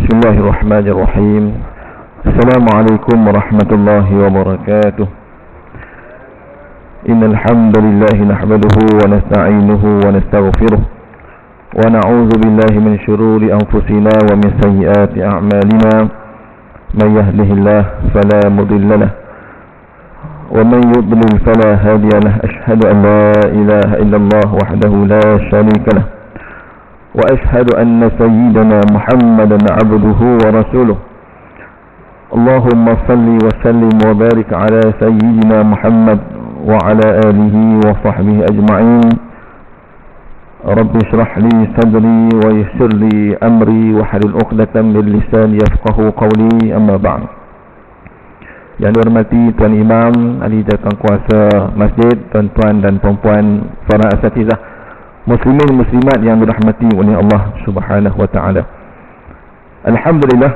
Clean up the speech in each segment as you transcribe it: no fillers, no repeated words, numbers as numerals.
Bismillahirrahmanirrahim. Assalamualaikum warahmatullahi wabarakatuh. Innal hamdalillah nahmaduhu wa nasta'inuhu wa nastaghfiruh wa na'udzu billahi min shururi anfusina wa min sayyiati a'malina. Man yahdihillahu fala mudilla lahu wa man yudlil fala hadiya lahu. Ashhadu an la ilaha illallah wahdahu la sharika lahu wa ashhadu anna sayyidana Muhammadan 'abduhu wa rasuluh. Allahumma salli wa sallim wa barik ala sayyidina Muhammad wa ala alihi wa sahbihi ajma'in. Rabbi shrah li sadri wa yassir li amri wa halil 'uqdatam min lisani yafqahu qawli. Amma ba'd. Yang dihormati Tuan Imam, ahli jawatan kuasa masjid, tuan-tuan dan puan-puan, para asatizah, muslimin muslimat yang dirahmati oleh Allah Subhanahu wa taala. Alhamdulillah,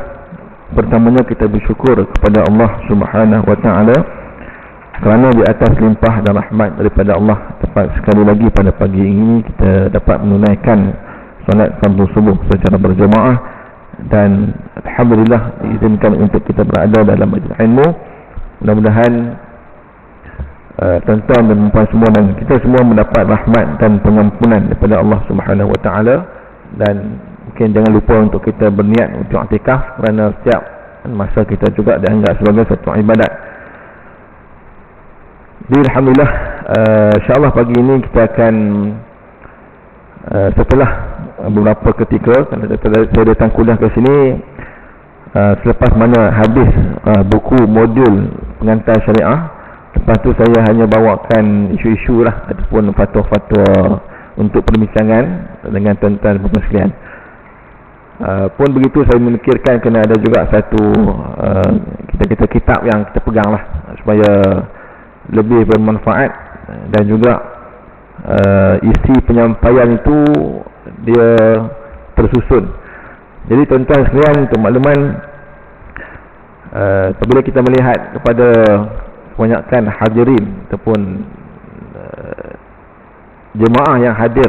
pertamanya kita bersyukur kepada Allah Subhanahu wa taala kerana di atas limpah dan rahmat daripada Allah, tepat sekali lagi pada pagi ini kita dapat menunaikan solat fardu subuh secara berjemaah, dan alhamdulillah diizinkan untuk kita berada dalam majlis ilmu. Mudah-mudahan tuan-tuan dan puan semua dan kita semua mendapat rahmat dan pengampunan daripada Allah Subhanahu wa taala. Dan mungkin jangan lupa untuk kita berniat untuk i'tikaf, kerana setiap masa kita juga dianggap sebagai satu ibadat. Jadi alhamdulillah, insya-Allah pagi ini kita akan setelah beberapa ketika saya datang kuliah ke sini, selepas mana habis buku modul pengantar syariah, lepas tu saya hanya bawakan isu-isu lah ataupun fatwa-fatwa untuk perbincangan dengan tuan-tuan dan puan sekalian. Pun begitu, saya memikirkan kena ada juga satu kita kitab yang kita pegang lah supaya lebih bermanfaat, dan juga isi penyampaian itu dia tersusun. Jadi tuan-tuan sekalian, untuk makluman, apabila kita melihat kepada kebanyakan hadirin ataupun jemaah yang hadir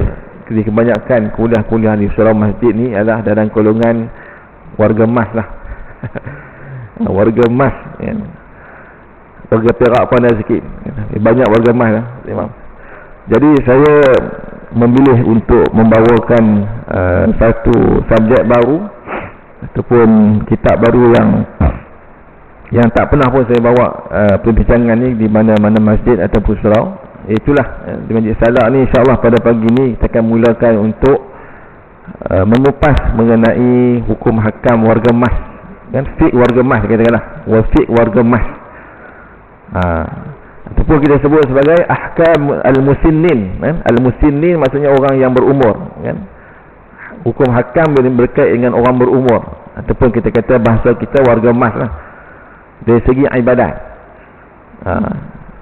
di kebanyakan kuliah-kuliah di surau masjid ni adalah dalam golongan warga emas lah. Warga emas, ya. Warga perak pun ada sikit, banyak warga emas lah, memang. Jadi saya memilih untuk membawakan satu subjek baru ataupun kitab baru yang tak pernah pun saya bawa perbincangan ni di mana-mana masjid ataupun surau. Itulah di Masjid Salak ni, insya-Allah pada pagi ni kita akan mulakan untuk mengupas mengenai hukum hakam warga emas, kan, fiqh warga emas katakanlah, fiqh warga emas. Ataupun kita sebut sebagai ahkam al-musinnin, kan? Al-musinnin maksudnya orang yang berumur, kan. Hukum hakam berkait dengan orang berumur, ataupun kita kata bahasa kita warga emas lah dari segi ibadat.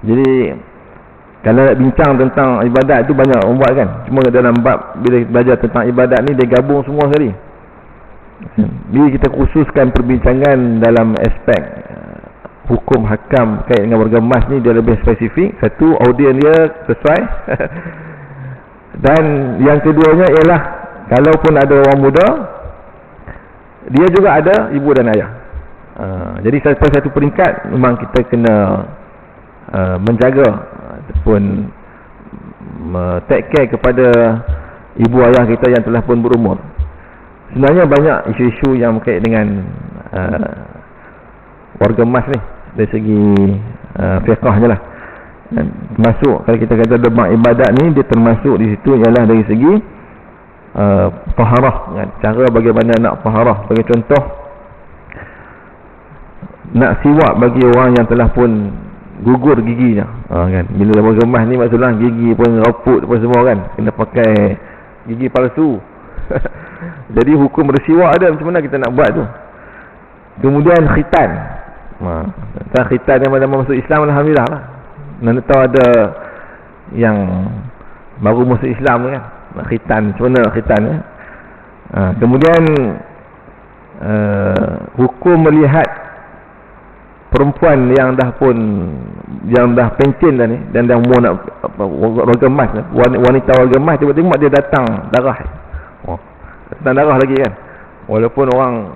Jadi kalau nak bincang tentang ibadat tu banyak orang buat, kan. Cuma dalam bab bila belajar tentang ibadat ni dia gabung semua sekali. Bila kita khususkan perbincangan dalam aspek hukum hakam kait dengan warga emas ni, dia lebih spesifik. Satu, audien dia sesuai. Dan yang keduanya ialah kalaupun ada orang muda, dia juga ada ibu dan ayah. Jadi satu peringkat memang kita kena menjaga ataupun take care kepada ibu ayah kita yang telah pun berumur. Sebenarnya banyak isu-isu yang berkait dengan warga emas ni dari segi fiqahnya lah. Termasuk kalau kita kata demak ibadat ni, dia termasuk di situ ialah dari segi taharah, kan? Cara bagaimana nak taharah. Bagi contoh, nak siwak bagi orang yang telah pun gugur giginya, kan. Bila warga emas ni maksudnya gigi pun raput pun semua, kan, kena pakai gigi palsu. Jadi hukum bersiwak ada, macam mana kita nak buat tu. Kemudian khitan, khitan yang masuk Islam, alhamdulillah lah. Mana tahu ada yang baru masuk Islam, kan, nak khitan, macam mana nak khitan, kan. Kemudian hukum melihat perempuan yang dah pencen dah ni, dan dah umur nak warga emas, wanita warga emas, tiba-tiba dia datang darah. Datang darah lagi, kan. Walaupun orang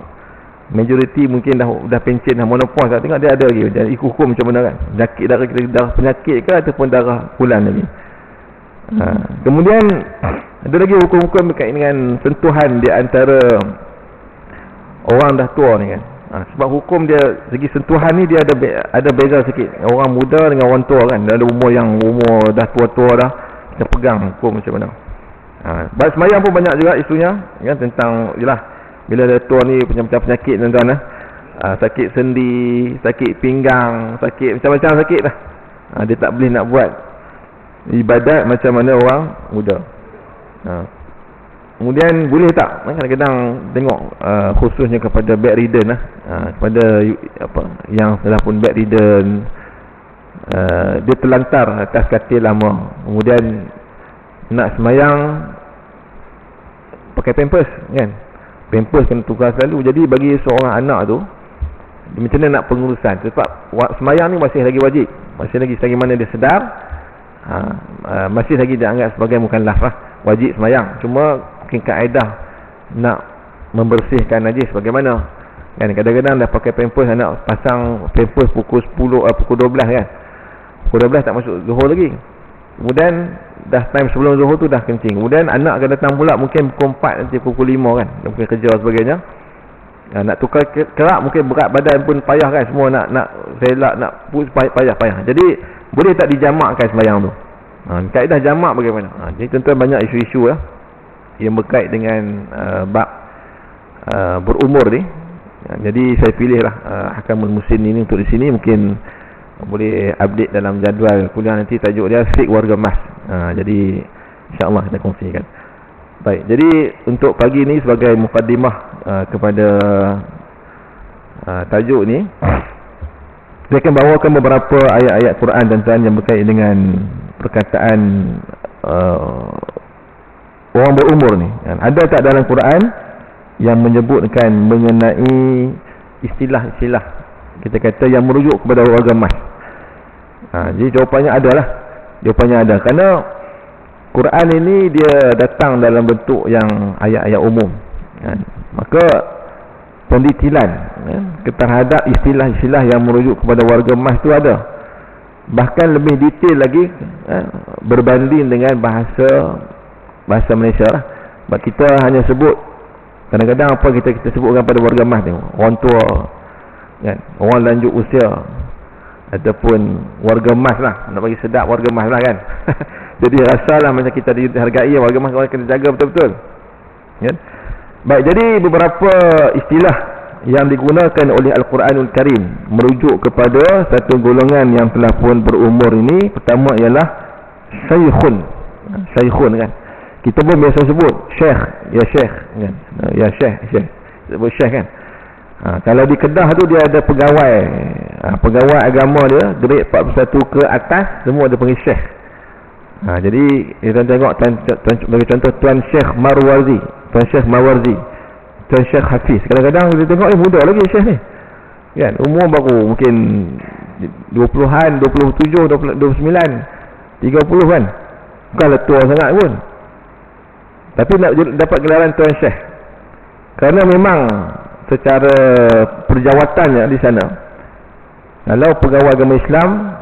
Majoriti mungkin dah pencen, dah monopause, tak tengok dia ada lagi. Jadi ikut hukum macam mana kan? Penyakit darah kita, darah penyakit ke ataupun darah bulan lagi. Kemudian ada lagi hukum-hukum berkaitan dengan sentuhan di antara orang dah tua ni kan. Sebab hukum dia segi sentuhan ni dia ada beza sikit. Orang muda dengan orang tua kan. Dia ada umur dah tua-tua dah, kita pegang hukum macam mana. Baik semayang pun banyak juga isunya kan, tentang yalah, bila dah tua ni macam-macam penyakit tuan-tuan sakit sendi, sakit pinggang, sakit macam-macam sakit dah. Dia tak boleh nak buat ibadat macam mana orang muda. Kemudian boleh tak kadang-kadang tengok khususnya kepada bedridden kepada yang telah pun bedridden, dia terlantar atas katil lama, kemudian nak semayang pakai pampers kan. Pampers kena tukar selalu. Jadi bagi seorang anak tu, macam mana nak pengurusan? Sebab semayang ni masih lagi wajib, masih lagi selagi mana dia sedar, masih lagi dia anggap sebagai mukallaf lah, wajib semayang. Cuma mungkin kaedah nak membersihkan najis bagaimana kan. Kadang-kadang dah pakai pampers, anak pasang pampers pukul 10 pukul 12 kan. Pukul 12 tak masuk zuhur lagi. Kemudian dah time sebelum zuhur tu dah kencing. Kemudian anak akan datang pula mungkin pukul 4 nanti pukul 5 kan. Dia mungkin kerja sebagainya. Nak tukar kerak mungkin berat badan pun payah kan. Semua nak selak, nak push payah. Jadi boleh tak dijamakkan sembahyang tu? Kaedah jamak bagaimana? Jadi tuan-tuan banyak isu-isu lah yang berkait dengan bab berumur ni. Jadi saya pilihlah Ahkamul Muslim ini untuk di sini. Mungkin boleh update dalam jadual kuliah nanti, tajuk dia Fiqh Warga Emas. Jadi insya-Allah kita kongsikan. Baik, jadi untuk pagi ni sebagai mukaddimah kepada tajuk ni, saya akan bawakan beberapa ayat-ayat Quran tuan-tuan yang berkait dengan perkataan orang berumur ni. Ada tak dalam Quran yang menyebutkan mengenai istilah-istilah kita kata yang merujuk kepada warga emas? Jadi jawapannya adalah, jawapannya ada. Kerana Quran ini dia datang dalam bentuk yang ayat-ayat umum kan? Maka pendetilan terhadap istilah-istilah yang merujuk kepada warga emas tu ada. Bahkan lebih detail lagi berbanding dengan bahasa Malaysia lah. Sebab kita hanya sebut kadang-kadang apa kita sebutkan pada warga emas ni, orang tua kan, orang lanjut usia ataupun warga emas lah, nak bagi sedap warga emas lah kan. Jadi rasalah macam kita dihargai warga emas, orang kena jaga betul-betul kan? Baik, jadi beberapa istilah yang digunakan oleh Al-Quranul Karim merujuk kepada satu golongan yang telah pun berumur ini. Pertama ialah Syekhun kan. Kita pun biasa sebut Syekh, ya Syekh kan. Ya Syekh sebut Syekh kan. Kalau di Kedah tu dia ada pegawai, pegawai agama dia grade 41 ke atas semua dia panggil Syekh. Jadi kita tengok bagi contoh Tuan Syekh Marwazi, Tuan Syekh Marwazi, Tuan Syekh Hafiz. Kadang-kadang kita tengok muda lagi Syekh ni kan, umur baru mungkin 20-an, 27, 29, 30 kan. Bukanlah tua sangat pun, tapi nak dapat gelaran Tuan Syekh kerana memang secara perjawatannya di sana, kalau pegawai agama Islam,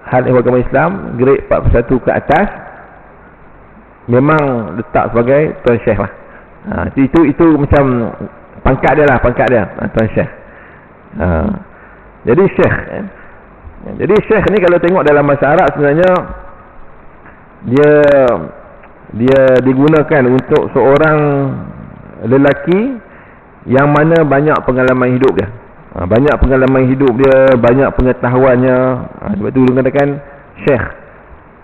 hal agama Islam grade 41 ke atas memang letak sebagai Tuan Syekh lah. Itu macam pangkat dia lah, Tuan Syekh. Jadi Syekh jadi Syekh ni kalau tengok dalam bahasa Arab sebenarnya dia digunakan untuk seorang lelaki yang mana banyak pengalaman hidup dia. Banyak pengalaman hidup dia, banyak pengetahuannya. Sebab tu dia katakan Syekh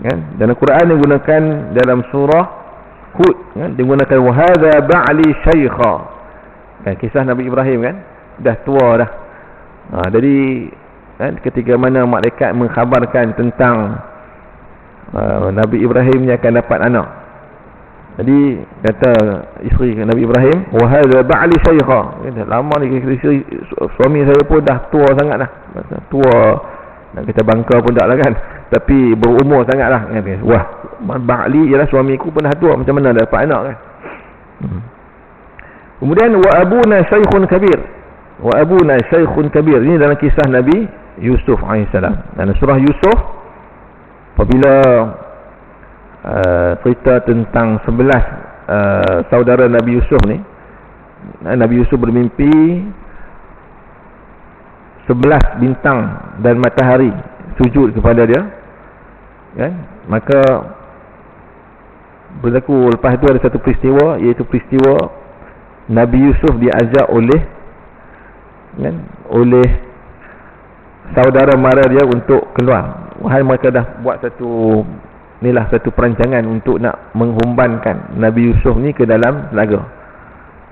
kan. Dalam Quran digunakan dalam surah Hud kan, digunakan wa hadza ba'li syaikha kan, kisah Nabi Ibrahim kan, dah tua dah. Jadi kan, ketika mana malaikat mengkhabarkan tentang Nabi Ibrahim ni akan dapat anak, jadi kata isteri Nabi Ibrahim, wa hadza ba'li syaikha, lama ni isteri, suami saya pun dah tua sangat dah, tua nak kita bangka pun tak lah kan, tapi berumur sangat lah kan. Wah, ba'li ialah suamiku pun dah tua, macam mana dapat anak kan. Kemudian wa abuna syaikhun kabir, wa abuna syaikhun kabir. Ini dalam kisah Nabi Yusuf alaihissalam. Dan surah Yusuf apabila cerita tentang 11 saudara Nabi Yusuf ni, Nabi Yusuf bermimpi 11 bintang dan matahari sujud kepada dia, kan? Maka berlaku lepas itu ada satu peristiwa, iaitu peristiwa Nabi Yusuf diajak oleh, kan, oleh saudara mara dia untuk keluar. Wahai, mereka dah buat satu satu perancangan untuk nak menghumbankan Nabi Yusuf ni ke dalam telaga.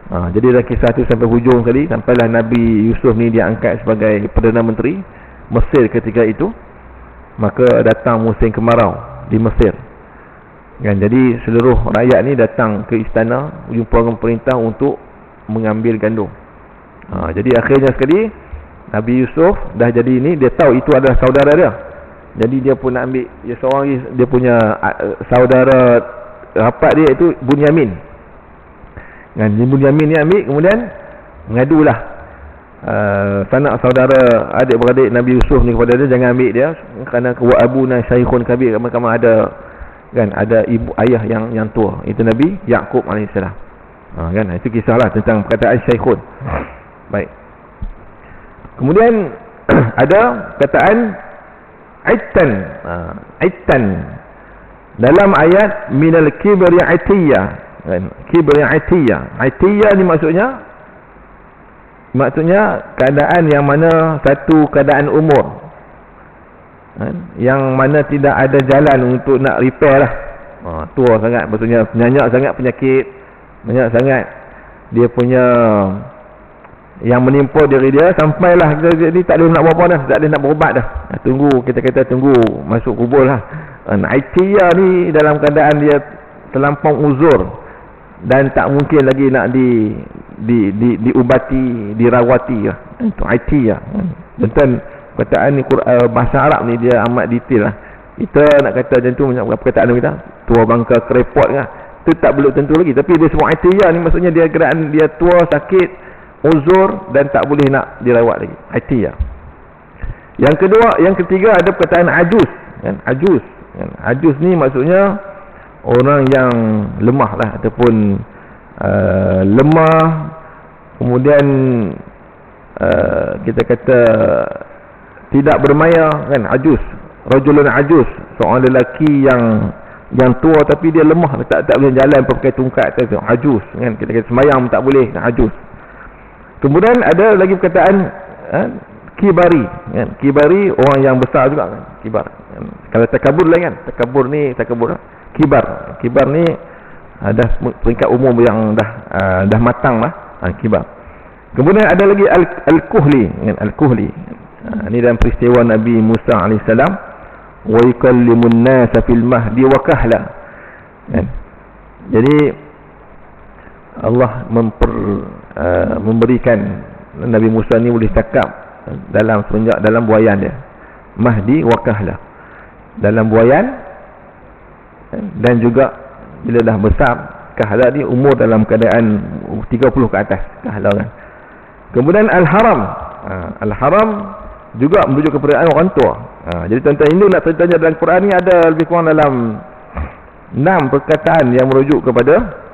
Jadi dalam kisah tu sampai hujung sekali, sampailah Nabi Yusuf ni dia angkat sebagai Perdana Menteri Mesir ketika itu. Maka datang musim kemarau di Mesir, kan? Jadi seluruh rakyat ni datang ke istana jumpa dengan perintah untuk mengambil gandum. Jadi akhirnya sekali Nabi Yusuf dah jadi ini, dia tahu itu adalah saudara dia. Jadi dia pun nak ambil, dia seorang lagi, dia punya saudara rapat dia itu Bunyamin, kan? Bunyamin ni ambil, kemudian mengadulah sanak saudara adik-beradik Nabi Yusuf ni kepada dia, jangan ambil dia kerana wa abuna syaikhun kabir, kama ada, kan, ada ibu ayah yang tua, itu Nabi Yaqub alaihissalam. Kan, itu kisahlah tentang perkataan syaikhun. Baik. Kemudian ada perkataan aitan. Aitan dalam ayat minal kibri atiyah, kan? Kibri atiyah. Atiyah ni maksudnya keadaan yang mana satu keadaan umur, kan? Yang mana tidak ada jalan untuk nak repair lah. Tua sangat, maksudnya banyak sangat penyakit, banyak sangat dia punya yang menimpa diri dia, sampailah dia tak boleh nak buat apa dah, tak boleh nak berubat dah. Tunggu, kita kata tunggu masuk kubur lah. Aitiyah ni dalam keadaan dia terlampau uzur dan tak mungkin lagi nak diubati, dirawati lah. Itu aitiyah. Tentang perkataan ni, bahasa Arab ni dia amat detail lah. Kita nak kata macam tu, perkataan kita tua bangka kerepot kan, itu tak belum tentu lagi. Tapi dia sebut aitiyah ni maksudnya dia keadaan dia tua, sakit, uzur dan tak boleh nak dirawat lagi. Aitiyah. Yang kedua, yang ketiga ada perkataan ajuz, kan? Ajuz, kan? Ajuz ni maksudnya orang yang lemah lah, ataupun lemah, kemudian kita kata tidak bermaya, kan? Ajuz, rajulun ajuz, seorang lelaki yang tua tapi dia lemah, tak boleh jalan pakai tungkat, tu ajuz, kan? Kita kata semayang tak boleh, kan? Ajuz. Kemudian ada lagi perkataan kibari, kan? Kibari orang yang besar juga, kan? Kibar, kan? Kalau takabur lain, kan? Takabur ni kibar ni dah peringkat umum yang dah matang lah, kibar. Kemudian ada lagi al-kuhli, kan? Al-kuhli, ini dalam peristiwa Nabi Musa alaihissalam, wa yukallimun nasa fil mahdi wa kahla, kan? Jadi Allah memberikan Nabi Musa ni boleh cakap semenjak dalam buayan dia, mahdi wa kahla, dalam buayan, dan juga bila dah besar. Kahla ni umur dalam keadaan 30 ke atas, kahla, kan? Kemudian al-haram, al-haram juga merujuk kepada orang tua. Jadi tuan-tuan Hindu nak ceritanya dalam Quran ni ada lebih kurang dalam 6 perkataan yang merujuk kepada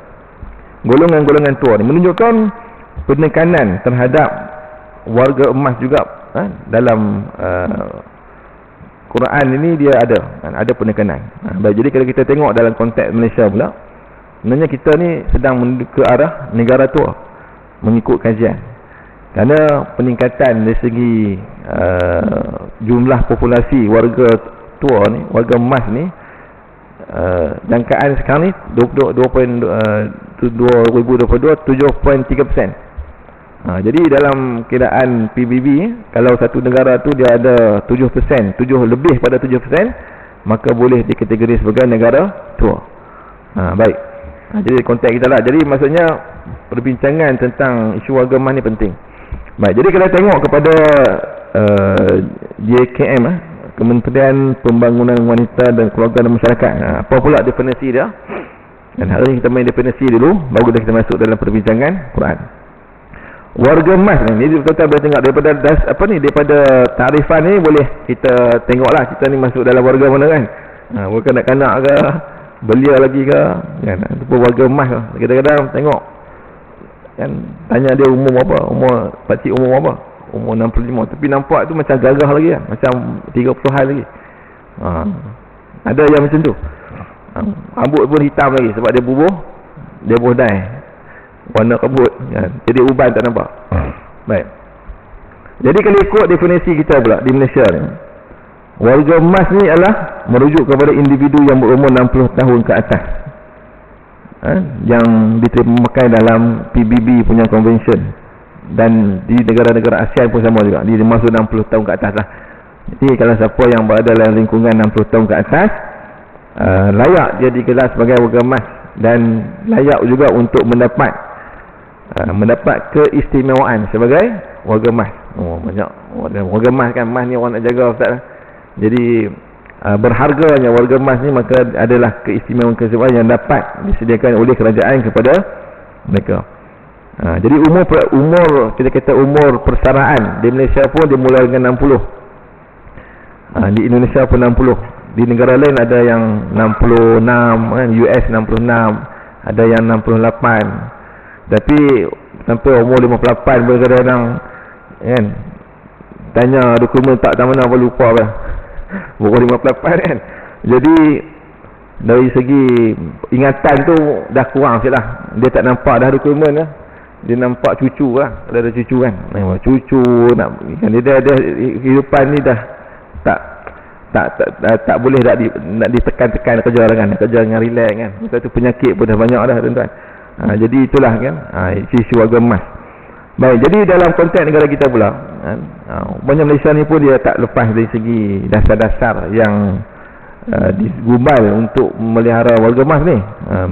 golongan-golongan tua ni, menunjukkan penekanan terhadap warga emas juga, dalam Quran ini dia ada, kan? Ada penekanan. Baik, jadi kalau kita tengok dalam konteks Malaysia pula, sebenarnya kita ni sedang menuju ke arah negara tua mengikut kajian, kerana peningkatan dari segi jumlah populasi warga tua ni, warga emas ni, jangkaan sekarang ni 2022 7.3%. Jadi dalam kiraan PBB, kalau satu negara tu dia ada 7%, lebih pada 7%, maka boleh dikategori sebagai negara tua. Baik. Jadi konteks kita lah. Jadi maksudnya perbincangan tentang isu warga emas ni penting. Baik, jadi kalau tengok kepada JKM, Kementerian Pembangunan Wanita dan Keluarga dan Masyarakat, apa pula definisi dia? Dan hari ini kita main definisi dulu, baru dah kita masuk dalam perbincangan Quran. Warga emas ni kita boleh tengok daripada daripada tarifan ni boleh kita tengoklah kita ni masuk dalam warga mana kan. Bukan kanak-kanak ke, belia lagi ke kan. Itu pun warga emas ke. Kadang-kadang tengok kan, tanya dia umur apa, pakcik umur apa, umur 65, tapi nampak tu macam gagah lagi kan, macam 30-an lagi. Ada yang macam tu. Rambut pun hitam lagi sebab dia bubuh dye warna kabut kan? Jadi uban tak nampak. Baik. Jadi kalau ikut definisi kita pula di Malaysia ni, warga emas ni adalah merujuk kepada individu yang berumur 60 tahun ke atas, yang diterima pakai dalam PBB punya convention, dan di negara-negara ASEAN pun sama juga, dia masuk 60 tahun ke atas lah. Jadi kalau siapa yang berada dalam lingkungan 60 tahun ke atas, layak dia digelar sebagai warga emas dan layak juga untuk mendapat keistimewaan sebagai warga emas. Banyak warga emas kan, emas ni orang nak jaga Ustaz. Jadi berharganya warga emas ni, maka adalah keistimewaan yang dapat disediakan oleh kerajaan kepada mereka. Jadi umur kita kata umur persaraan di Malaysia pun dimulai dengan 60. Di Indonesia pun 60. Di negara lain ada yang 66 kan, US 66, ada yang 68. Tapi sampai umur 58 pun kadang-kadang kan, tanya dokumen tak mana apa lupa apa. Umur 58 kan. Jadi dari segi ingatan tu dah kurang sikit lah. Dia tak nampak dah dokumen lah. Dia nampak cucu lah. Ada cucu kan. Cucu nak kan, dia kehidupan ni dah tak boleh nak ditekan-tekan kerja lah kan. Kerja dengan relax kan. Satu penyakit pun dah banyak dah tuan-tuan. Jadi itulah kan, isu warga emas. Baik, jadi dalam konteks negara kita pula banyak Malaysia ni pun dia tak lepas dari segi dasar-dasar yang digubal untuk melihara warga emas ni.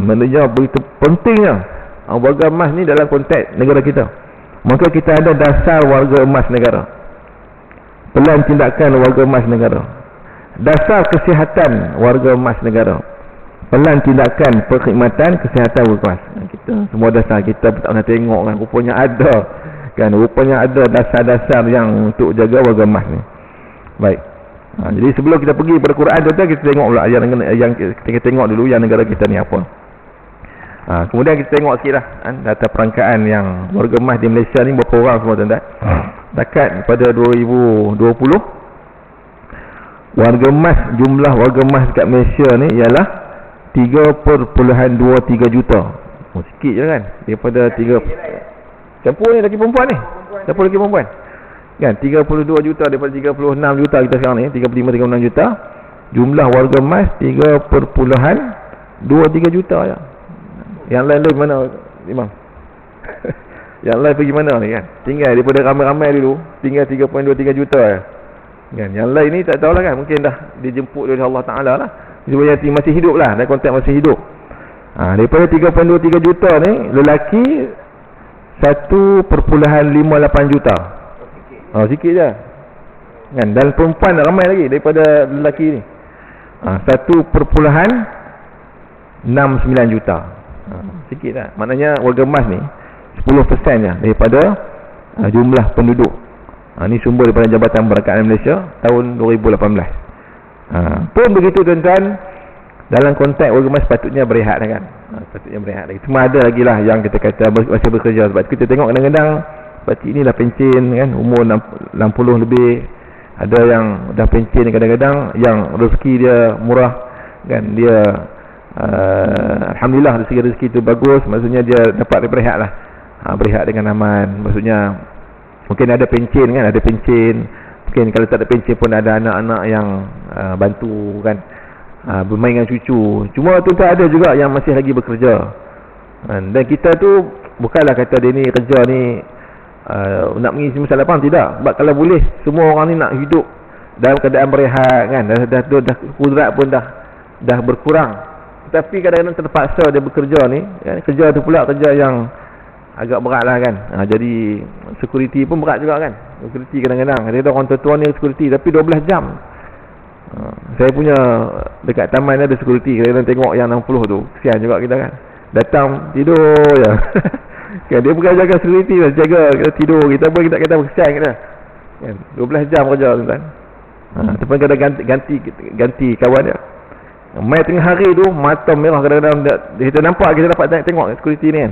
Maknanya begitu pentingnya warga emas ni dalam konteks negara kita. Maka kita ada dasar warga emas negara, pelan tindakan warga emas negara, dasar kesihatan warga emas negara, pelan tindakan perkhidmatan kesihatan warga emas. Kita semua dasar kita tak pernah tengok kan, rupanya ada kan, rupanya ada dasar-dasar yang untuk jaga warga emas ni. Baik. Jadi sebelum kita pergi pada Quran tu, kita tengok pula yang kita tengok dulu yang negara kita ni apa. Kemudian kita tengok sikitlah data perangkaan yang warga emas di Malaysia ni berapa orang semua tuan-tuan. Dekat pada 2020 warga emas, jumlah warga emas dekat Malaysia ni ialah 3.23 juta. Sikit je kan, daripada 3 campur ni lelaki perempuan ni. Campur lelaki perempuan kan, 32 juta daripada 36 juta kita sekarang ni, 35-36 juta. Jumlah warga emas 3.23 juta je. Yang lain mana Imam? Yang lain pergi mana ni kan? Tinggal daripada ramai-ramai dulu, tinggal 3.23 juta je kan. Yang lain ni tak tahulah kan, mungkin dah dijemput oleh Allah Ta'ala lah. Sebenarnya masih hidup lah, dalam konteks masih hidup. Daripada 3.23 juta ni, lelaki 1.58 juta. Sikit je kan. Dan perempuan ramai lagi daripada lelaki ni, 1.69 juta. Sikit lah. Maknanya warga emas ni 10% je daripada jumlah penduduk. Ni sumber daripada Jabatan Perangkaan Malaysia tahun 2018. Pun begitu tuan-tuan, dalam konteks warga emas sepatutnya berehat kan. Sepatutnya berehat lagi. Cuma ada lagi lah yang kita kata masih bekerja. Sebab kita tengok kadang-kadang pakcik ni dah pencen kan, umur 60 lebih. Ada yang dah pencen kadang-kadang, yang rezeki dia murah kan. Dia alhamdulillah dari segi rezeki tu bagus. Maksudnya dia dapat berehat lah. Berehat dengan aman. Maksudnya mungkin ada pencen kan, ada pencen. Mungkin kalau tak ada pencen pun ada anak-anak yang bantu kan, bermain dengan cucu. Cuma tu tak ada juga yang masih lagi bekerja. Dan kita tu bukanlah kata dia ni kerja ni nak mengisi masa lapang, tidak. Sebab kalau boleh semua orang ni nak hidup dalam keadaan berehat kan, dah kudrat pun dah berkurang. Tapi kadang-kadang terpaksa dia bekerja ni kan? Kerja tu pula kerja yang agak berat lah kan. Jadi security pun berat juga kan. Security kadang-kadang ada orang tua-tua ni security tapi 12 jam. Saya punya dekat taman ada security, kadang-kadang tengok yang 60 tu, kesian juga kita kan. Datang tidur je Kan dia bukan jaga security, jaga kita tidur kita pun kita kata kesian kita. Kan 12 jam kerja tuan. Ataupun kadang ganti kawan dia. Mai tengah hari tu mata merah kadang-kadang kita nampak, kita dapat tengok security ni kan.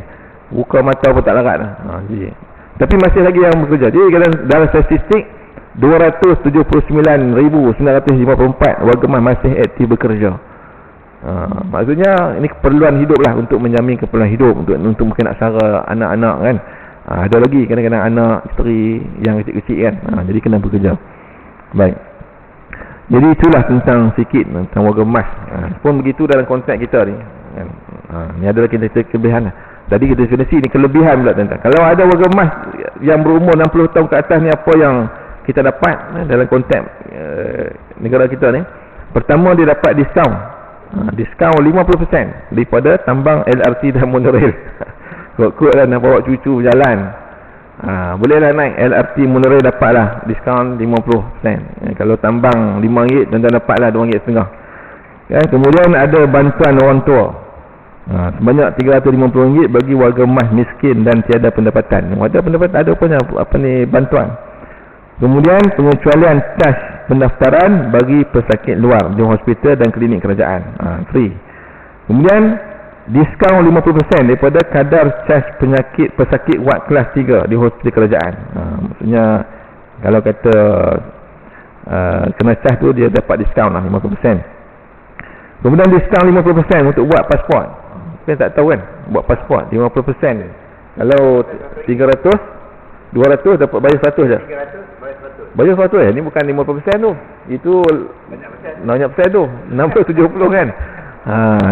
Buka mata pun tak larat dah. Tapi masih lagi yang bekerja. Jadi dalam statistik 279,954 warga emas masih aktif bekerja. Maksudnya ini keperluan hidup lah, untuk menjamin keperluan hidup, untuk mungkin aksara anak-anak kan. Ada lagi kadang-kadang anak, isteri yang kecil-kecil kan. Jadi kena bekerja. Baik. Jadi itulah tentang sikit tentang warga emas. Pun begitu dalam konteks kita ni kan. Ni adalah kita kelebihan lah. Tadi kita definisi ni kelebihan pula tentang. Kalau ada warga emas yang berumur 60 tahun ke atas ni, apa yang kita dapat dalam konteks negara kita ni? Pertama, dia dapat diskaun. Diskaun 50% daripada tambang LRT dan monorail. Kot-kot lah nak bawa cucu berjalan, bolehlah naik LRT monorail, dapatlah diskaun 50%. Kalau tambang RM5, tuan-tuan dapatlah RM2.5. Kemudian ada bantuan orang tua sebanyak RM350 bagi warga emas miskin dan tiada pendapatan. Ada pendapatan, ada bantuan. Kemudian pengecualian caj pendaftaran bagi pesakit luar di hospital dan klinik kerajaan, free. Kemudian diskaun 50% daripada kadar caj penyakit pesakit wad kelas 3 di hospital kerajaan. Maksudnya kalau kata kena caj tu, dia dapat diskaun lah 50%. Kemudian diskaun 50% untuk buat pasport. Kita tak tahu kan, buat pasport 50%. Kalau 300, 200 dapat bayar 100 je. 300 bayar 100 je. Ni bukan 50% tu. Itu banyak persen tu. 60-70 kan.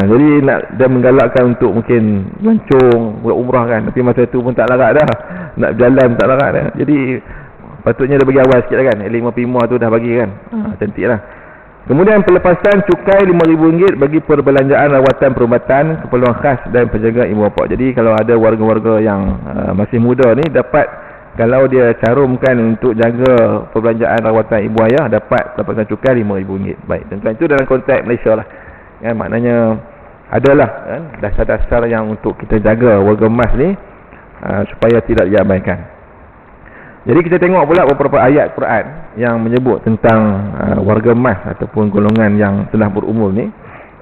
Jadi nak dia menggalakkan untuk mungkin melancong, buat umrah kan. Tapi masa tu pun tak larat dah. Nak berjalan tak larat dah. Jadi patutnya dia bagi awal sikit lah kan. 5 tu dah bagi kan. Cantik lah. Kemudian pelepasan cukai RM5,000 bagi perbelanjaan rawatan perubatan, keperluan khas dan penjagaan ibu bapa. Jadi kalau ada warga-warga yang masih muda ni, dapat, kalau dia carumkan untuk jaga perbelanjaan rawatan ibu ayah, dapat pelepasan cukai RM5,000. Baik, tuan-tuan, itu dalam konteks Malaysia lah kan. Maknanya adalah kan, dasar-dasar yang untuk kita jaga warga emas ni supaya tidak diabaikan. Jadi kita tengok pula beberapa ayat Quran yang menyebut tentang warga emas ataupun golongan yang telah berumur ni.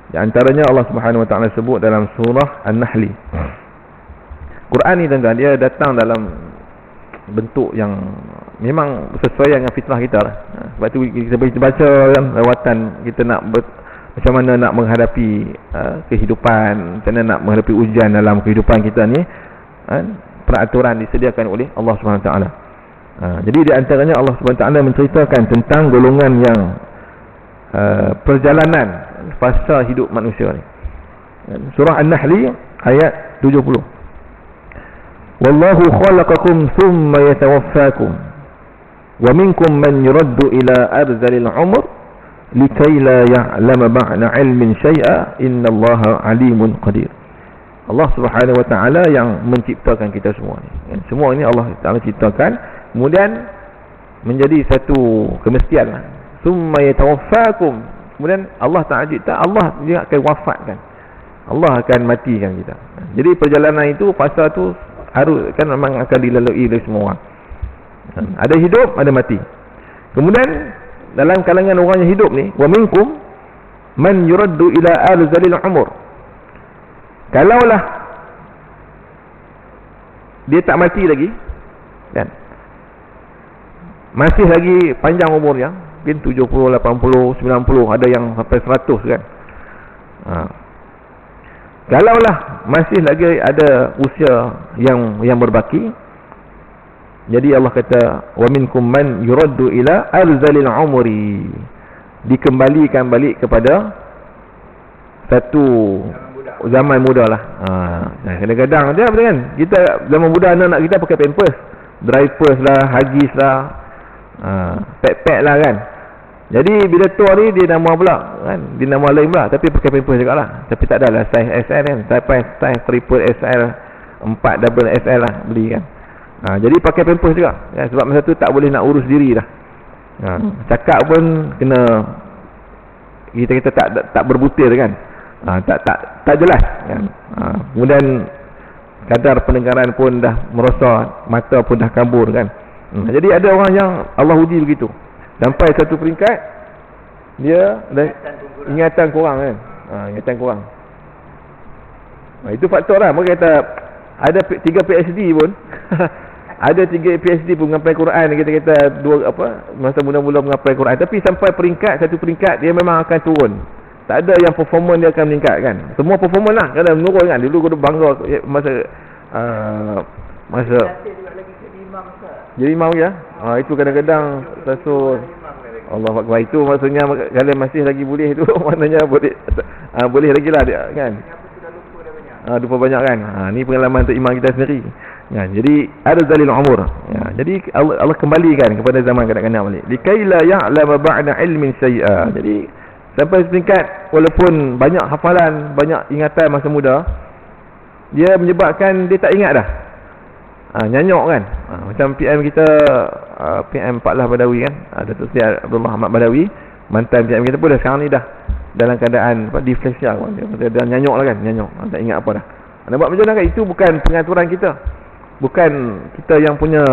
Di antaranya Allah Subhanahu Wa Taala sebut dalam surah An-Nahl. Quran ni tuan-tuan, dia datang dalam bentuk yang memang sesuai dengan fitrah kita lah. Sebab tu kita baca kan, lawatan kita nak macam mana nak menghadapi kehidupan, macam mana nak menghadapi ujian dalam kehidupan kita ni, peraturan disediakan oleh Allah Subhanahu Wa Taala. Jadi di antaranya Allah Subhanahu Wa Taala menceritakan tentang golongan yang perjalanan fasa hidup manusia ni. Surah An-Nahl ayat 70. Wallahu khalaqakum thumma yatawaffakum wa minkum man yuraddu ila arzalil umr likay la ya'lama ba'da ilmin syai'a innallaha alimun qadir. Allah Subhanahu Wa Taala yang menciptakan kita semua ni. Semua ini Allah Taala ciptakan, kemudian menjadi satu kemestian lah. Summa yatawaffakum. Kemudian Allah Ta'ala cipta, Allah dia akan wafatkan. Allah akan matikan kita. Jadi perjalanan itu, fasa tu harus kan memang akan dilalui oleh semua orang. Ada hidup, ada mati. Kemudian dalam kalangan orang yang hidup ni, wa minkum man yuraddu ila arzalil umur. Kalaulah dia tak mati lagi kan, masih lagi panjang umurnya, mungkin 70, 80, 90, ada yang sampai 100 kan. Kalaulah masih lagi ada usia yang berbaki, jadi Allah kata wa minkum man yuraddu ila arzalil umri, dikembalikan balik kepada satu zaman muda lah. Kadang-kadang dia betul kan, kita zaman muda anak-anak kita pakai pampers, diapers lah, hagis lah, pek-pek lah kan. Jadi bila tua ni dia nama pula kan, dia nama lain pula, tapi pakai pampers juga lah. Tapi tak adalah size SL kan, sampai size triple SL, 4 double SL lah beli kan. Jadi pakai pampers juga kan, sebab masa tu tak boleh nak urus diri dah. Cakap pun kena, kita tak berbutir kan. Tak jelas kan. Kemudian kadar pendengaran pun dah merosot, mata pun dah kabur kan. Jadi ada orang yang Allah uji begitu, sampai satu peringkat dia ingatan kurang kan. Ingatan kurang. Itu faktor lah. Mereka kata ada 3 PhD pun ada 3 PhD pun mengapai Quran, kita kata masa mula-mula mengapai Quran, tapi sampai satu peringkat dia memang akan turun. Tak ada yang performance dia akan meningkat kan. Semua performance lah kadang menurun kan. Dulu aku bangga masa jadi imam ya. Itu kadang-kadang rasul Allah Akbar, itu maksudnya kalian masih lagi boleh tu maknanya boleh lagi lah dia kan. Lupa banyak kan. Ni pengalaman untuk imam kita sendiri kan. Jadi ada zalil umur ya. Jadi Allah kembalikan kepada zaman kanak-kanak balik, likai la ya'lama ba'da ilmin syai'a. Jadi sampai setingkat walaupun banyak hafalan, banyak ingatan masa muda, dia menyebabkan dia tak ingat dah. Nyanyok kan. Macam PM kita, PM Pak Lah Badawi kan, Datuk Seri Abdullah Ahmad Badawi, mantan PM kita pun dah sekarang ni dah dalam keadaan disleksia. Dia dah nyanyok lah kan, nyanyok, tak ingat apa dah. Nampak macam mana kan? Itu bukan pengaturan kita, bukan kita yang punya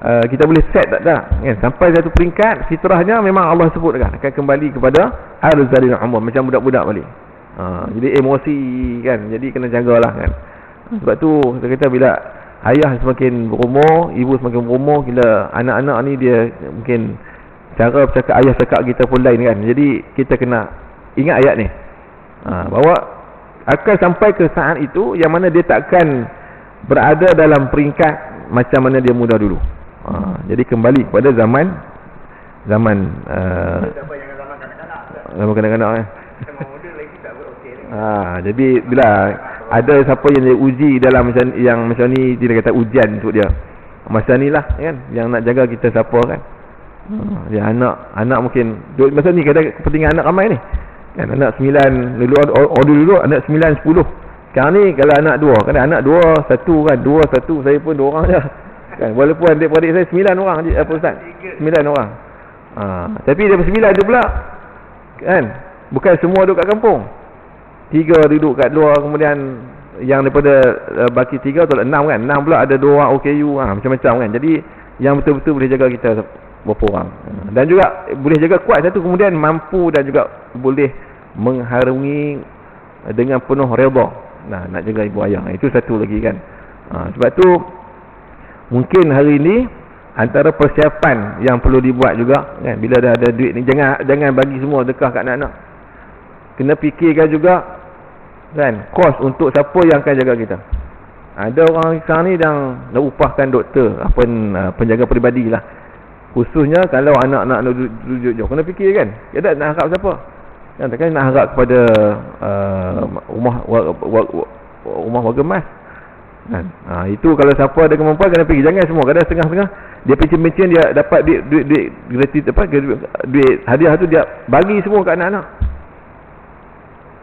kita boleh set tak kan? Sampai satu peringkat fitrahnya memang Allah sebut kan, akan kembali kepada arzalil umur, macam budak-budak balik. Jadi emosi kan, jadi kena jagalah kan. Sebab tu kita kata bila ayah semakin berumur, ibu semakin berumur, bila anak-anak ni dia mungkin cara bercakap ayah cakap kita pun lain kan. Jadi kita kena ingat ayat ni, bahawa akan sampai ke saat itu yang mana dia takkan berada dalam peringkat macam mana dia muda dulu. Jadi kembali kepada zaman kanak-kanak kan. Jadi bila ada siapa yang dia uji dalam macam ni, dia kata ujian untuk dia masa ni lah kan, yang nak jaga kita siapa kan. Dia anak mungkin masa ni kadang kepentingan anak ramai ni kan. Anak 9 dulu anak 9 10. Sekarang ni kalau anak 2, kadang anak 2 1 kan, 2 1, saya pun 2 orang je kan. Walaupun adik-beradik saya 9 orang apa ustaz, 9 orang. Tapi dia 9 tu pula kan, bukan semua duduk kat kampung. 3 duduk kat luar, kemudian yang daripada baki 3 tu 6 kan. 6 pula ada 2 orang OKU, macam-macam kan. Jadi yang betul-betul boleh jaga kita berapa orang. Dan juga boleh jaga kuat satu, kemudian mampu dan juga boleh mengharungi dengan penuh redha. Nak jaga ibu ayah. Itu satu lagi kan. Sebab tu mungkin hari ni antara persiapan yang perlu dibuat juga kan, bila dah ada duit ni, jangan bagi semua dekah kat anak-anak. Kena fikirkan juga kan, kos untuk siapa yang akan jaga kita. Ada orang sekarang ni nak upahkan doktor, penjaga peribadi lah. Khususnya kalau anak-anak duduk jauh, kena fikir kan, dia nak harap siapa kan. Takkan nak harap kepada rumah warga emas kan. Itu kalau siapa ada kemampuan kena pergi, jangan semua. Kadang setengah-setengah dia pencen-pencen, dia dapat duit gratis, duit hadiah tu dia bagi semua kat anak-anak.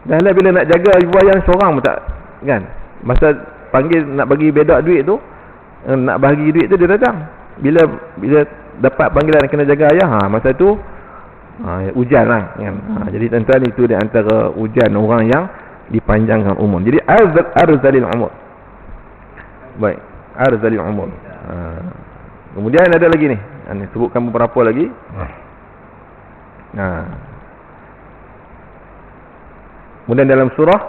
Dan bila nak jaga ibu ayah seorang pun tak kan, masa panggil nak bagi bedak duit tu, nak bagi duit tu dia datang. Bila dapat panggilan kena jaga ayah, masa tu ujian lah kan. Jadi tuan-tuan, itu di antara ujian orang yang dipanjangkan umur. Jadi arzalil umur. Baik, arzalil umur. Kemudian ada lagi ni, sebutkan beberapa lagi. Kemudian dalam surah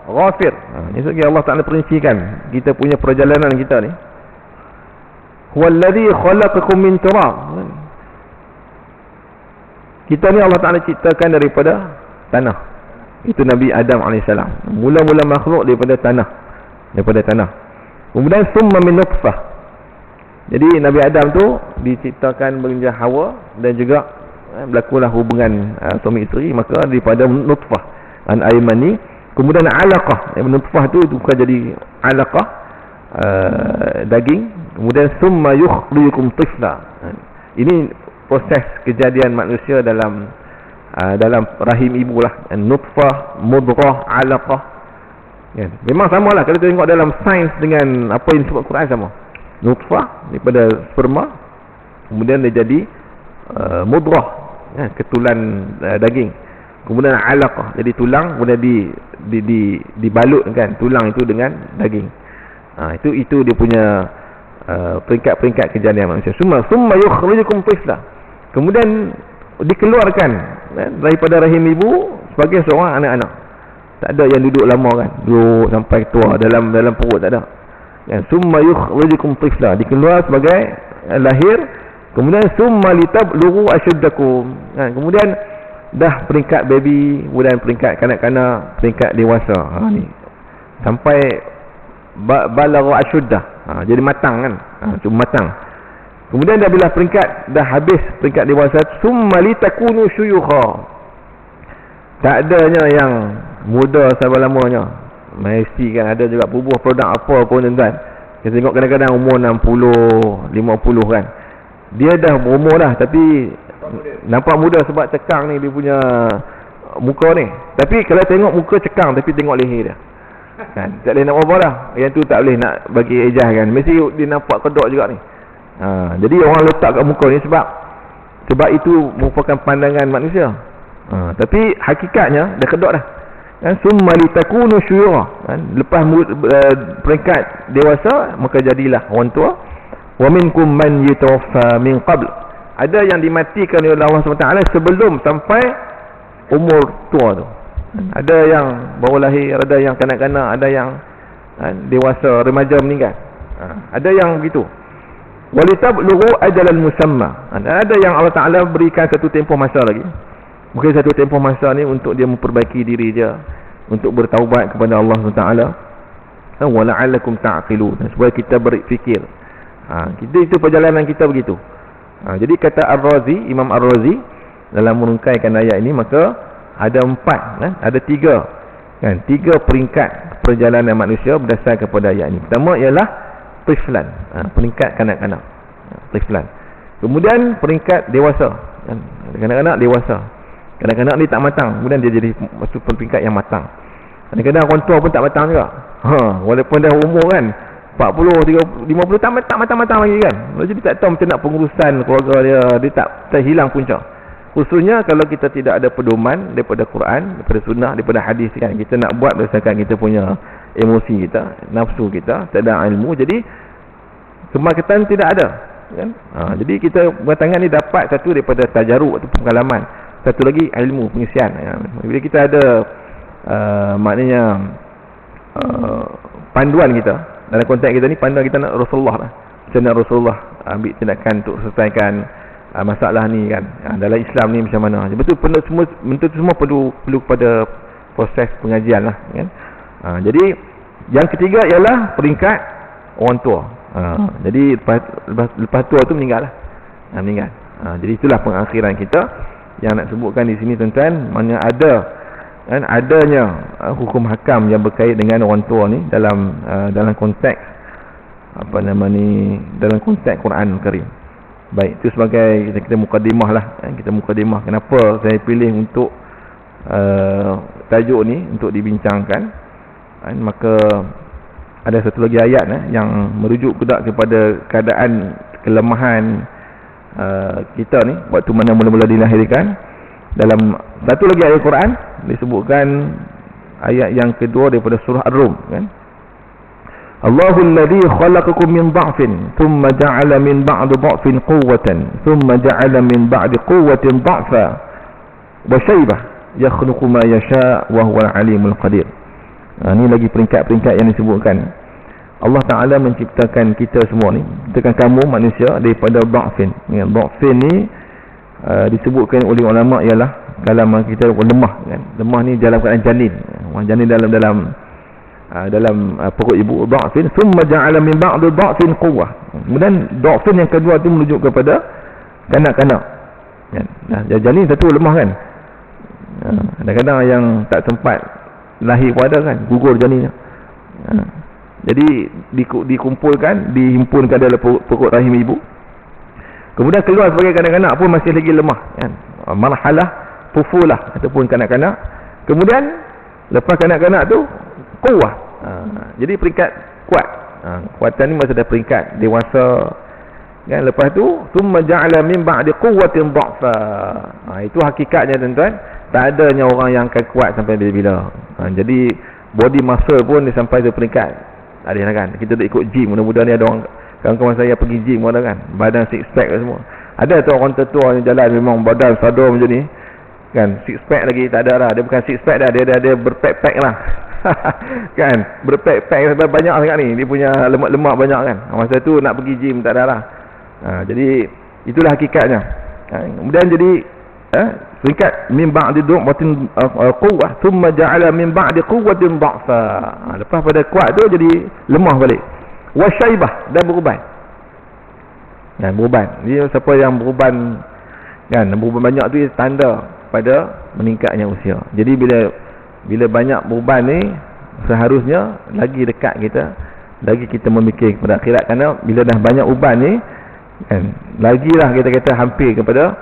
Ghafir, ini lagi Allah Ta'ala perincikan kita punya perjalanan kita ni. Huwallazi khalaqakum min turab. Kita ni Allah Ta'ala ciptakan daripada tanah. Itu Nabi Adam AS. Mula-mula makhluk daripada tanah. Kemudian summa min nutfah. Jadi Nabi Adam tu diciptakan berinjah Hawa, dan juga berlakulah hubungan suami isteri, maka daripada nutfah an air mani. Kemudian alaqah, nutfah tu bukan jadi alaqah, daging. Kemudian summa yukhrijukum tifla. Ini proses kejadian manusia dalam rahim ibu lah. Nutfah, mudghah, alaqah kan. Memang samalah kalau kita tengok dalam sains dengan apa yang disebut Quran, sama. Nutfah daripada sperma, kemudian dia jadi mudghah, ketulan daging. Kemudian alaqah, jadi tulang, kemudian dibalut kan tulang itu dengan daging. Itu dia punya peringkat-peringkat kejadian manusia. Summa yukhrijukum tifla. Kemudian dikeluarkan daripada rahim ibu sebagai seorang anak-anak. Tak ada yang duduk lama kan, duduk sampai tua dalam perut, tak ada. Summa yukhrijukum tifla, dikeluar sebagai lahir. Kemudian summa litablughu ashuddakum. Kemudian dah peringkat baby, kemudian peringkat kanak-kanak, peringkat dewasa. Ni sampai balagha ashuddah. Jadi matang kan. Cuma matang. Kemudian dah bila peringkat dah habis peringkat dewasa, summa litakunu syuyukha. Tak adanya yang muda sampai lamanya. Mesti kan ada juga bubuh produk apa pun tuan-tuan. Kita tengok kadang-kadang umur 60, 50 kan. Dia dah berumur dah tapi nampak muda sebab cekang ni dia punya muka ni. Tapi kalau tengok muka cekang tapi tengok leher dia. Kan, tak boleh nak apa dah. Yang tu tak boleh nak bagi ejah kan. Mesti dia nampak kedok juga ni. Jadi orang letak kat muka ni sebab itu merupakan pandangan manusia. Tapi hakikatnya dah kedok dah. Kan summa litakunu syuyukha. Kan, lepas peringkat dewasa maka jadilah orang tua. Wa minkum man yutawaffa min qabl. Ada yang dimatikan oleh Allah SWT sebelum sampai umur tua tu. Ada yang baru lahir, ada yang kanak-kanak, ada yang dewasa, remaja meninggal. Ada yang begitu. Walitablugu ajalal musamma. Ada yang Allah Taala berikan satu tempoh masa lagi. Mungkin satu tempoh masa ni untuk dia memperbaiki diri dia, untuk bertaubat kepada Allah SWT. Wa la'allakum ta'qilun, supaya kita berfikir. Kita itu perjalanan kita begitu. Jadi kata Ar-Razi, Imam Ar-Razi dalam merungkaikan ayat ini, maka ada 4, ada 3 kan, 3 peringkat perjalanan manusia berdasar kepada ayat ini. Pertama ialah tiflan, peringkat kanak-kanak, tiflan. Kemudian peringkat dewasa, kan, kanak-kanak dewasa. Kanak-kanak ni tak matang, kemudian dia jadi masuk peringkat yang matang. Kadang-kadang orang tua pun tak matang juga. Walaupun dah umur kan 40, 30, 50 tak matang-matang lagi kan. Jadi tak tahu macam nak pengurusan keluarga dia tak hilang punca. Khususnya kalau kita tidak ada pedoman daripada Quran, daripada sunnah, daripada hadis kan. Kita nak buat berdasarkan kita punya emosi kita, nafsu kita, tak ada ilmu. Jadi kemakitan tidak ada kan. Jadi kita bertangan ni dapat satu daripada tajaruk atau pengalaman. Satu lagi ilmu, pengisian. Bila kita ada maknanya panduan kita dalam konteks kita ni, panduan kita nak Rasulullah lah. Macam mana Rasulullah ambil tindakan untuk selesaikan masalah ni kan. Dalam Islam ni macam mana. Betul semua perlu kepada proses pengajian lah kan. Jadi yang ketiga ialah peringkat orang tua. Jadi lepas tua tu meninggal lah. Meninggal. Jadi itulah pengakhiran kita yang nak sebutkan di sini tuan-tuan. Mana adanya hukum hakam yang berkait dengan orang tua ni dalam konteks dalam konteks Quran Karim. Baik, itu sebagai kita mukadimah lah. Kita mukadimah kenapa saya pilih untuk tajuk ni untuk dibincangkan. Maka ada satu lagi ayat yang merujuk kepada keadaan kelemahan kita ni waktu mana mula-mula dilahirkan. Dalam satu lagi ayat Quran disebutkan ayat yang kedua daripada surah Ar-Rum kan. Allahul ladzi khalaqakum min dha'fin thumma ja'ala min ba'di dha'fin quwwatan thumma ja'ala min ba'di quwwatin dha'fa wa shaybah yakhluqu ma yasha' wa huwal alimul qadir. Ini lagi peringkat-peringkat yang disebutkan. Allah Taala menciptakan kita semua ni, menciptakan kamu manusia daripada dha'fin. Dha'fin ni disebutkan oleh ulama ialah kalam kita lemah kan. Lemah ni dalam keadaan janin. Janin dalam perut ibu, dha'fin thumma ja'ala min ba'di dha'fin quwwah. Kemudian dha'fin yang kedua tu merujuk kepada kanak-kanak. Kan. Janin satu lemah kan. Kadang-kadang yang tak sempat lahir pun ada kan, gugur janinnya. Jadi dikumpulkan, dihimpunkan dalam perut rahim ibu. Kemudian keluar sebagai kanak-kanak pun masih lagi lemah kan. Marhalah tufulah ataupun kanak-kanak. Kemudian lepas kanak-kanak tu kuwah. Jadi peringkat kuat. Kuatan ni maksud ada peringkat dewasa Kan lepas tu thumma ja'ala min ba'di quwwatin dha'fa. Itu hakikatnya tuan-tuan. Tak adanya orang yang akan kuat sampai bila-bila. Jadi body muscle pun dia sampai ke peringkat. Ada kan. Kita dah ikut gym, mudah-mudahan ni ada orang kawan-kawan saya pergi gym ada kan. Badan six pack semua. Ada tu orang tertua yang jalan memang badan sadar macam ni. Kan six pack lagi tak ada lah. Dia bukan six pack dah, dia berpack-pack lah. Kan berpack-pack banyak sangat ni. Dia punya lemak-lemak banyak kan. Masa tu nak pergi gym tak ada lah. Jadi itulah hakikatnya. Kemudian jadi peringkat min ba'di du'watin quwwah thumma ja'ala min ba'di quwwatin dha'fa. Lepas pada kuat tu jadi lemah balik. Wasyaibah, dan beruban. Dan beruban. Dia siapa yang beruban kan, beruban banyak tu tanda pada meningkatnya usia. Jadi bila banyak beruban ni seharusnya lagi dekat kita, lagi kita memikir kepada akhirat, kerana bila dah banyak uban ni kan, lagilah kita kata hampir kepada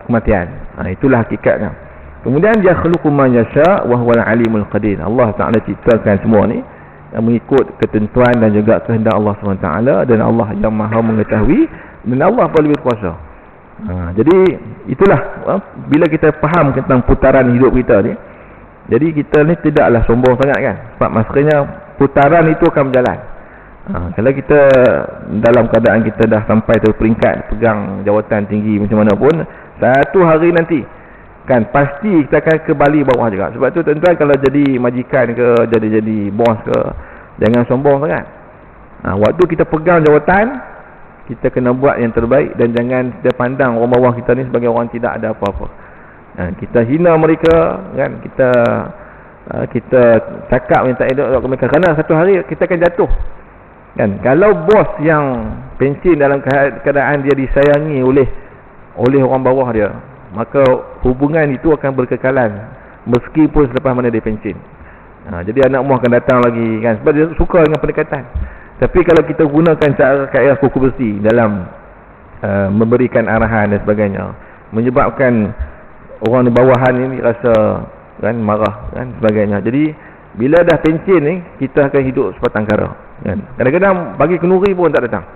kematian. Itulah hakikatnya. Kemudian dia khluqu ma yasha wa huwal alimul qadir. Allah Taala ciptakan semua ni mengikut ketentuan dan juga kehendak Allah SWT, dan Allah yang Maha mengetahui, dan Allah pun lebih kuasa. Jadi itulah bila kita faham tentang putaran hidup kita ni, jadi kita ni tidaklah sombong sangat kan, sebab maksudnya putaran itu akan berjalan. Kalau kita dalam keadaan kita dah sampai ke peringkat pegang jawatan tinggi macam mana pun, satu hari nanti kan pasti kita akan kembali bawah juga. Sebab tu tuan-tuan, kalau jadi majikan ke, jadi bos ke, jangan sombong sangat. Waktu kita pegang jawatan, kita kena buat yang terbaik, dan jangan kita pandang orang bawah kita ni sebagai orang tidak ada apa-apa. Kita hina mereka kan, kita cakap yang tak elok kepada mereka, kerana satu hari kita akan jatuh. Kan, kalau bos yang pencen dalam keadaan dia disayangi oleh orang bawah dia, maka hubungan itu akan berkekalan meskipun selepas mana dia pencen. Jadi anak buah akan datang lagi kan, sebab dia suka dengan pendekatan. Tapi kalau kita gunakan cara kaedah kuku besi dalam memberikan arahan dan sebagainya, menyebabkan orang di bawahan ini rasa kan marah kan sebagainya. Jadi bila dah pencen ni, kita akan hidup sebatang kara kan. Kadang-kadang bagi kenduri pun tak datang.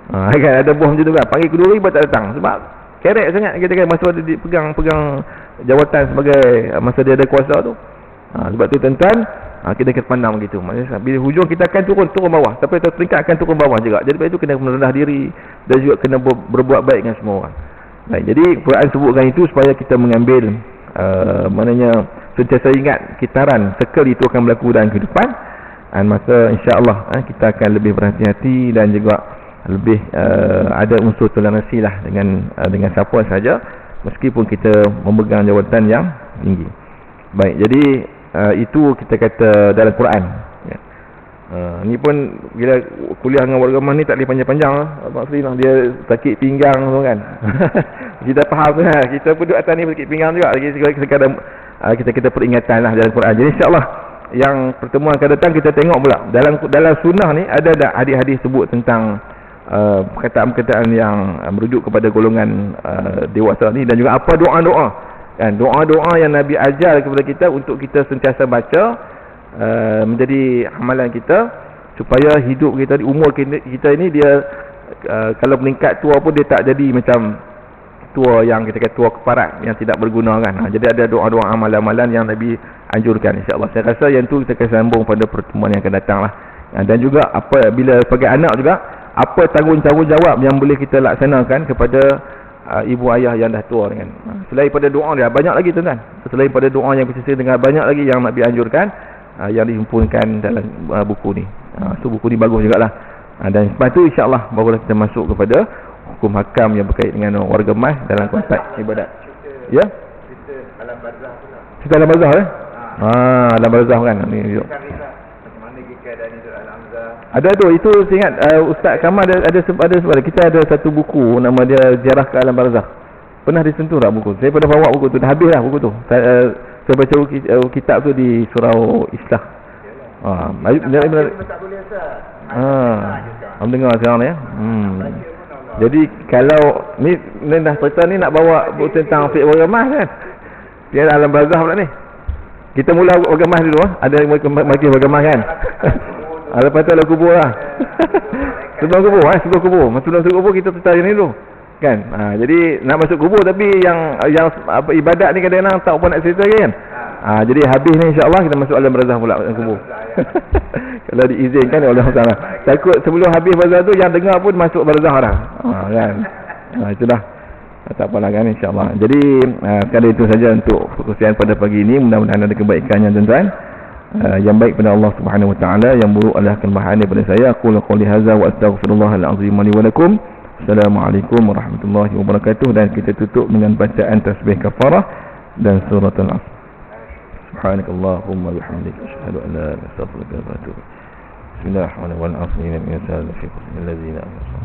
Kan ada bos macam tu kan, panggil kenduri pun tak datang sebab kerek sangat kita kan masa dia pegang jawatan sebagai masa dia ada kuasa tu. Sebab tu tuan-tuan, kita kena pandang begitu. Maksudnya bila hujung kita akan turun bawah, tapi peringkat akan turun bawah juga. Jadi sebab itu kena merendah diri dan juga kena berbuat baik dengan semua orang. Baik, jadi Quran sebutkan itu supaya kita mengambil maknanya sentiasa ingat kitaran circle itu akan berlaku dalam kehidupan, dan maka insya-Allah kita akan lebih berhati-hati dan juga lebih ada unsur toleransi lah dengan siapa saja, meskipun kita memegang jawatan yang tinggi. Baik, jadi itu kita kata dalam Quran ya. Ni pun bila kuliah dengan warga rumah ni tak boleh panjang-panjang lah. Abang Sri lah, dia sakit pinggang tu kan. Kita faham kan, kita pun duduk atas ni sakit pinggang juga. Lagi sekadar kita peringatan lah dalam Quran. Jadi insyaAllah yang pertemuan akan datang kita tengok pula dalam sunnah ni ada tak hadis-hadis sebut tentang perkataan-perkataan yang merujuk kepada golongan dewasa ni, dan juga apa doa-doa kan, doa-doa yang Nabi ajar kepada kita untuk kita sentiasa baca, menjadi amalan kita supaya hidup kita di umur kita ini dia kalau meningkat tua pun dia tak jadi macam tua yang kita kata tua keparat yang tidak berguna kan. Jadi ada doa-doa amalan-amalan yang Nabi anjurkan, insya-Allah. Saya rasa yang tu kita akan sambung pada pertemuan yang akan datang lah. Dan juga bila sebagai anak juga, apa tanggungjawab yang boleh kita laksanakan kepada ibu ayah yang dah tua kan. Selain pada doa dia banyak lagi tuan-tuan. Selain pada doa yang kita dengan banyak lagi yang Nabi anjurkan, yang dihimpunkan dalam buku ni. So buku ni bagus jugalah. Dan sebab tu insya-Allah barulah kita masuk kepada hukum hakam yang berkait dengan warga emas dalam konteks ibadat. Ya? Cerita alam barzah pula. Cerita alam barzah alam barzah kan. Ni macam mana keadaan itu alam barzah. Ada tu, itu saya ingat Ustaz Kamal ada kita ada satu buku nama dia Ziarah ke Alam Barzah. Pernah disentuh tak buku? Saya pernah bawa buku tu, dah habis lah buku tu. Saya baca kitab tu di Surau Islah. Tak boleh Ustaz. Dengar sekarang ni ya. Jadi kalau ni dah cerita ni nak bawa buku tentang fiqh warga emas kan. Dia alam barzah pula ni. Kita mula warga emas dulu ada maki warga emas kan. Lepas tu lah kubur lah. Sebelum kubur, sebelum kubur kita tertanya ni dulu. Kan? Jadi nak masuk kubur tapi yang apa ibadat ni kadang-kadang tak apa nak cerita kan. Jadi habis ni insya-Allah kita masuk alam barzakh pula dalam kubur. Kalau diizinkan oleh Allah Taala. Takut sebelum habis barzakh tu yang dengar pun masuk barzakh dah. Kan. Itulah. Tak apalah kan insya-Allah. Jadi sekali itu saja untuk perkongsian pada pagi ini. Mudah-mudahan ada kebaikannya tuan-tuan. Yang baik pada Allah Subhanahu wa taala, yang buruk adalah kelemahan daripada saya. Aku qouli hadza wa astaghfirullahal azim li wa lakum. Assalamualaikum warahmatullahi wabarakatuh. Dan kita tutup dengan bacaan tasbih kafarah dan surah Al-Asr. Subhanakallahumma bihamdika asyhadu an la ilaha illa anta astaghfiruka wa atubu ilaik. Bismillahirrahmanirrahim. Wal 'asri innal insana lafi khusr illa allazina amanu